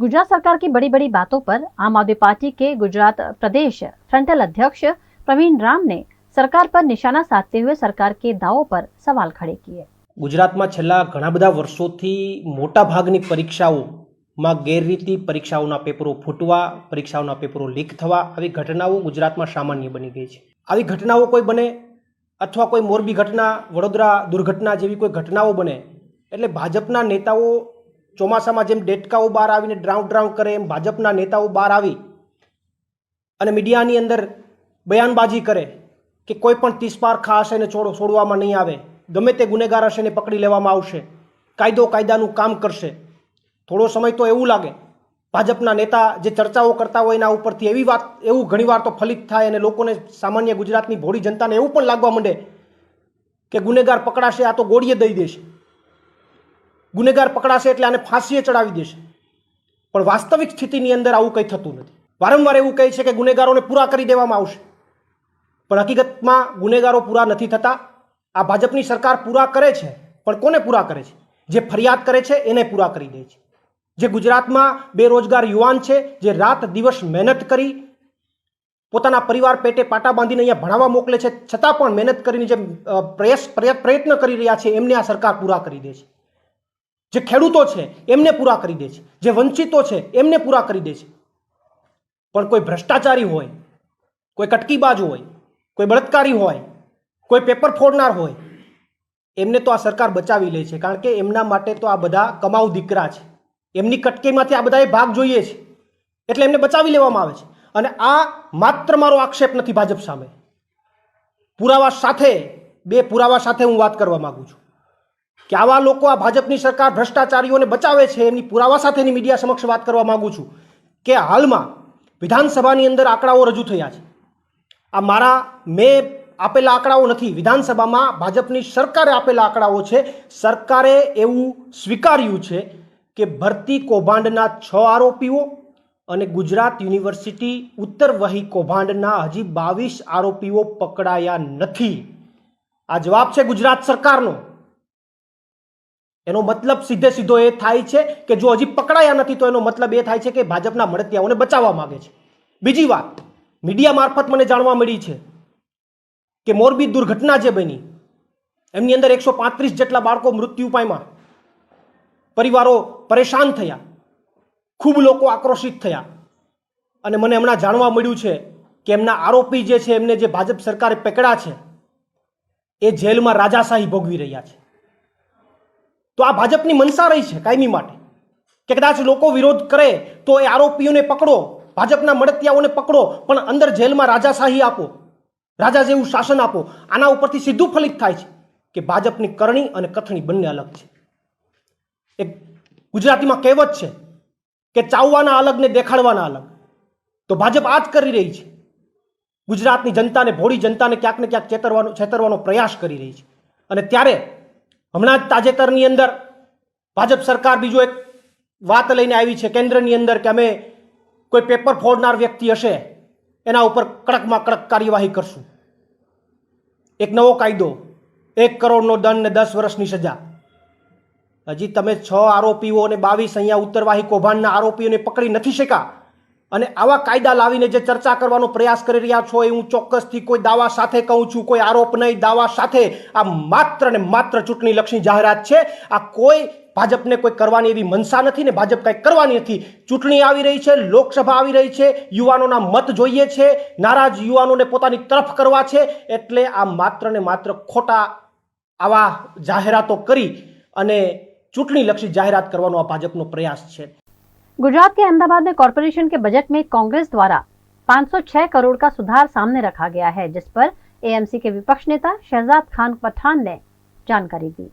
गुजरात सरकार की बड़ी बड़ी बातों पर आम आदमी पार्टी के गुजरात प्रदेश फ्रंटल अध्यक्ष प्रवीण राम ने सरकार पर निशाना साधते हुए सरकार के दावों पर सवाल खड़े किए। ગુજરાતમાં છેલ્લા ઘણા બધા વર્ષોથી મોટા ભાગની પરીક્ષાઓમાં ગેરરીતિ, પરીક્ષાઓના પેપરો ફૂટવા, પરીક્ષાઓના પેપરો લીક થવા, આવી ઘટનાઓ ગુજરાતમાં સામાન્ય બની ગઈ છે। આવી ઘટનાઓ કોઈ બને અથવા કોઈ મોરબી ઘટના, વડોદરા દુર્ઘટના જેવી કોઈ ઘટનાઓ બને એટલે ભાજપના નેતાઓ ચોમાસામાં જેમ ડેટકાઓ બહાર આવીને ડ્રાઉં કરે એમ ભાજપના નેતાઓ બહાર આવી અને મીડિયાની અંદર બયાનબાજી કરે કે કોઈ પણ 30 પાર ખા હશે ને છોડવામાં નહીં આવે, ગમે તે ગુનેગાર હશે ને પકડી લેવામાં આવશે, કાયદો કાયદાનું કામ કરશે। થોડો સમય તો એવું લાગે ભાજપના નેતા જે ચર્ચાઓ કરતા હોય એના ઉપરથી એવું ઘણીવાર તો ફલિત થાય અને લોકોને, સામાન્ય ગુજરાતની ભોળી જનતાને એવું પણ લાગવા માંડે કે ગુનેગાર પકડાશે આ તો ગોળીએ દઈ દેશે, ગુનેગાર પકડાશે એટલે આને ફાંસીએ ચડાવી દેશે। પણ વાસ્તવિક સ્થિતિની અંદર આવું કંઈ થતું નથી। વારંવાર એવું કહે છે કે ગુનેગારોને પૂરા કરી દેવામાં આવશે, પણ હકીકતમાં ગુનેગારો પૂરા નથી થતા। આ ભાજપની સરકાર પૂરા કરે છે, પણ કોને પૂરા કરે છે? જે ફરિયાદ કરે છે એને પૂરા કરી દે છે। જે ગુજરાતમાં બેરોજગાર યુવાન છે, જે રાત દિવસ મહેનત કરી પોતાના પરિવાર પેટે પાટા બાંધીને અહીંયા ભણાવવા મોકલે છે, છતાં પણ મહેનત કરીને જે પ્રયત્ન કરી રહ્યા છે એમને આ સરકાર પૂરા કરી દે છે। જે ખેડૂતો છે એમને પૂરા કરી દે છે, જે વંચિતો છે એમને પૂરા કરી દે છે। પણ કોઈ ભ્રષ્ટાચારી હોય, કોઈ કટકીબાજ હોય, કોઈ બળાત્કારી હોય, કોઈ પેપર ફોડનાર હોય, એમને તો આ સરકાર બચાવી લે છે, કારણ કે એમના માટે તો આ બધા કમાઉ દીકરા છે। એમની કટકીમાંથી આ બધાએ ભાગ જોઈએ છે એટલે એમને બચાવી લેવામાં આવે છે। અને આ માત્ર મારો આક્ષેપ નથી ભાજપ સામે, પુરાવા સાથે, બે પુરાવા સાથે હું વાત કરવા માંગુ છું કે આવા લોકો, આ ભાજપની સરકાર ભ્રષ્ટાચારીઓને બચાવે છે, એમની પુરાવા સાથેની મીડિયા સમક્ષ વાત કરવા માંગુ છું કે હાલમાં વિધાનસભાની અંદર આંકડાઓ રજૂ થયા છે। આ મેં આપેલા આંકડાઓ નથી, વિધાનસભામાં ભાજપની સરકારે આપેલા આંકડાઓ છે। સરકારે એવું સ્વીકાર્યું છે કે ભરતી કૌભાંડના 6 આરોપીઓ અને ગુજરાત યુનિવર્સિટી ઉત્તર વહી કૌભાંડના હજી 22 આરોપીઓ પકડાયા નથી। આ જવાબ છે ગુજરાત સરકારનો। એનો મતલબ સીધો એ થાય છે કે જો હજી પકડાયા નથી તો એનો મતલબ એ થાય છે કે ભાજપના મળતિયાઓને બચાવવા માંગે છે। બીજી વાત, મીડિયા મારફત મને જાણવા મળી છે કે મોરબી દુર્ઘટના જે બની એમની અંદર 135 જેટલા બાળકો મૃત્યુ પામ્યા, પરિવારો પરેશાન થયા, ખૂબ લોકો આક્રોશિત થયા અને મને હમણાં જાણવા મળ્યું છે કે એમના આરોપી જે છે, એમને જે ભાજપ સરકારે પકડ્યા છે એ જેલમાં રાજાશાહી ભોગવી રહ્યા છે। તો આ ભાજપની મનસા રહી છે કાયમી માટે કે કદાચ લોકો વિરોધ કરે તો એ આરોપીઓને પકડો, ભાજપના મળતિયાઓને પકડો, પણ અંદર જેલમાં રાજાશાહી આપો, રાજા જેવું શાસન આપો। આના ઉપરથી સીધું ફલિત થાય છે કે ભાજપની કરણી અને કથણી બંને અલગ છે। એક ગુજરાતીમાં કહેવત છે કે ચાવવાના અલગ ને દેખાડવાના અલગ, તો ભાજપ આ જ કરી રહી છે। ગુજરાતની જનતાને, ભોળી જનતાને ક્યાંક ને ક્યાંક છેતરવાનો પ્રયાસ કરી રહી છે। અને ત્યારે હમણાં જ તાજેતરની અંદર ભાજપ સરકાર બીજો એક વાત લઈને આવી છે કેન્દ્રની અંદર કે અમે કોઈ પેપર ફોડનાર વ્યક્તિ હશે એના ઉપર કડકમાં કડક કાર્યવાહી કરશું। એક નવો કાયદો, 1 કરોડનો દંડ ને 10 વર્ષની સજા। હજી તમે 6 આરોપીઓ અને 22 અહીંયા ઉત્તરવાહી કૌભાંડના આરોપીઓને પકડી નથી શક્યા અને આવા કાયદા લાવીને જે ચર્ચા કરવાનો પ્રયાસ કરી રહ્યા છો એ હું ચોક્કસથી કોઈ દાવા સાથે કહું છું, કોઈ આરોપ નહીં, દાવા સાથે, આ માત્ર ને માત્ર ચૂંટણીલક્ષી જાહેરાત છે। આ કોઈ ભાજપને કોઈ કરવાની એવી મનસા નથી ને ભાજપ કંઈ કરવાની નથી। ચૂંટણી આવી રહી છે, લોકસભા આવી રહી છે, યુવાનોના મત જોઈએ છે, નારાજ યુવાનોને પોતાની તરફ કરવા છે, એટલે આ માત્ર ને માત્ર ખોટા આવા જાહેરાતો કરી અને ચૂંટણીલક્ષી जाहिरात करवानो आ भाजपनो प्रयास है। गुजरात के अहमदाबाद में कॉर्पोरेशन के बजट में कांग्रेस द्वारा 506 करोड़ का सुधार सामने रखा गया है, जिस पर एएमसी के विपक्ष नेता शहजाद खान पठान ने जानकारी दी।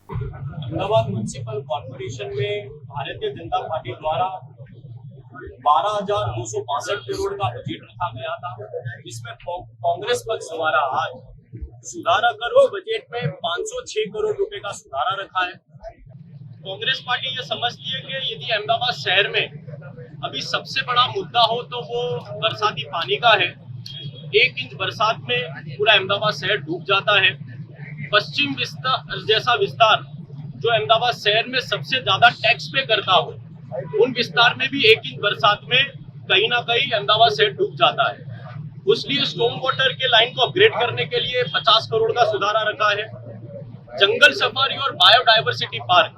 अहमदाबाद म्युनिसिपल कॉर्पोरेशन में भारतीय जनता पार्टी द्वारा 12,962 करोड़ का बजट रखा गया था, जिसमें कांग्रेस पक्ष द्वारा आज सुधारा करो बजट में 506 करोड़ रुपए का सुधारा रखा है। कांग्रेस पार्टी ये समझती है कि यदि अहमदाबाद शहर में अभी सबसे बड़ा मुद्दा हो तो वो बरसाती पानी का है। 1 इंच बरसात में पूरा अहमदाबाद शहर डूब जाता है। पश्चिम विस्तार जैसा विस्तार जो अहमदाबाद शहर में सबसे ज्यादा टैक्स पे करता हो, उन विस्तार में भी 1 इंच बरसात में कहीं ना कहीं अहमदाबाद शहर डूब जाता है। उसलिए स्टॉर्म वाटर के लाइन को अपग्रेड करने के लिए 50 करोड़ का सुधारा रखा है। जंगल सफारी और बायोडायवर्सिटी पार्क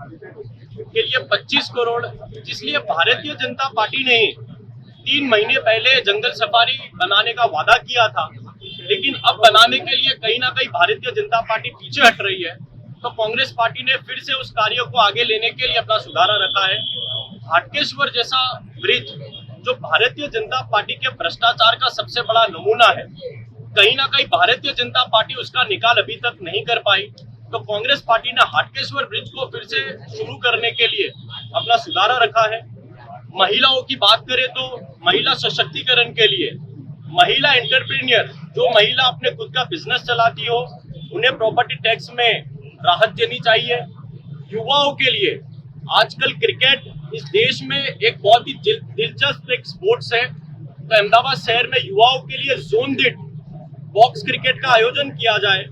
के लिए 25 करोड़, जिसलिए भारतीय जनता पार्टी ने 3 महीने पहले जंगल सफारी बनाने का वादा किया था, लेकिन अब बनाने के लिए कहीं ना कहीं भारतीय जनता पार्टी पीछे हट रही है। तो कांग्रेस पार्टी ने फिर से उस कार्य को आगे लेने के लिए अपना सुधारा रखा है। हाटकेश्वर जैसा ब्रिज जो भारतीय जनता पार्टी के भ्रष्टाचार का सबसे बड़ा नमूना है, कहीं ना कहीं भारतीय जनता पार्टी उसका निकाल अभी तक नहीं कर पाई। तो कांग्रेस पार्टी ने हाटकेश्वर ब्रिज को फिर से शुरू करने के लिए अपना सुधारा रखा है। महिलाओं की बात करें तो महिला सशक्तिकरण के लिए महिला एंटरप्रेन्योर, जो महिला अपने खुद का बिजनेस चलाती हो, उन्हें प्रॉपर्टी टैक्स में राहत देनी चाहिए। युवाओं के लिए आजकल क्रिकेट इस देश में एक बहुत ही दिलचस्प एक स्पोर्ट्स है। तो अहमदाबाद शहर में युवाओं के लिए जोन दीठ बॉक्स क्रिकेट का आयोजन किया जाए,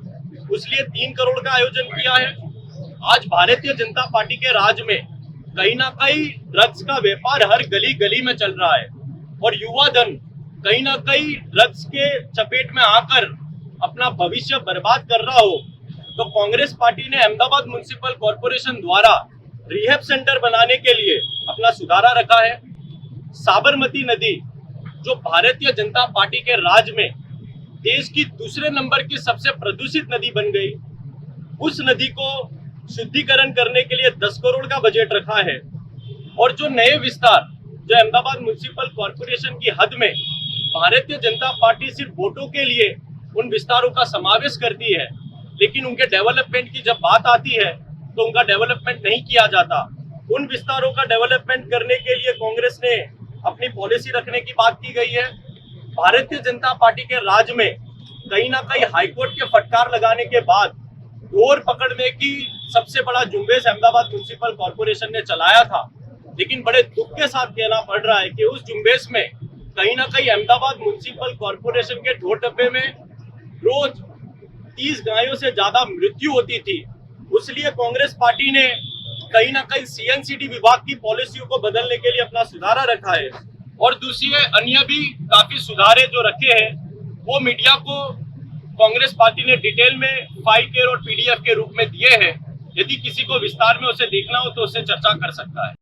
उसलिए 3 करोड़ का आयोजन किया है। आज भारतीय जनता पार्टी के राज में कहीं ना कहीं ड्रग्स का व्यापार हर गली गली में चल रहा है और युवा धन कहीं ना कहीं ड्रग्स के चपेट में आकर अपना भविष्य बर्बाद कर रहा हो, तो कांग्रेस पार्टी ने अहमदाबाद म्युनिसिपल कॉर्पोरेशन द्वारा रिहैब सेंटर बनाने के लिए अपना सुधारा रखा है। साबरमती नदी जो भारतीय जनता पार्टी के राज में देश की दूसरे नंबर की सबसे प्रदूषित नदी बन गई, उस नदी को शुद्धिकरण करने के लिए 10 करोड़ का बजट रखा है। और जो नए विस्तार जो अहमदाबाद म्युनिसिपल कॉर्पोरेशन की हद में भारतीय जनता पार्टी सिर्फ वोटों के लिए उन विस्तारों का समावेश करती है, लेकिन उनके डेवलपमेंट की जब बात आती है तो उनका डेवलपमेंट नहीं किया जाता। उन विस्तारों का डेवलपमेंट करने के लिए कांग्रेस ने अपनी पॉलिसी रखने की बात की गई है। भारतीय जनता पार्टी के राज में कहीं ना कहीं हाईकोर्ट के फटकार लगाने के बाद डोर पकड़ने की सबसे बड़ा झुंबेश अहमदाबाद म्युनिसिपल कॉर्पोरेशन ने चलाया था, लेकिन बड़े दुख के साथ कहना पड़ रहा है कि उस झुंबेश में कहीं ना कहीं अहमदाबाद म्युनिसिपल कॉर्पोरेशन के ढोर डब्बे में रोज 30 गायों से ज्यादा मृत्यु होती थी। इसलिए कांग्रेस पार्टी ने कहीं ना कहीं सीएनसीडी विभाग की पॉलिसियों को बदलने के लिए अपना सुधारा रखा है। और दूसरी अन्य भी काफी सुधारे जो रखे हैं वो मीडिया को कांग्रेस पार्टी ने डिटेल में फाइल के और पीडीएफ के रूप में दिए हैं। यदि किसी को विस्तार में उसे देखना हो तो उससे चर्चा कर सकता है।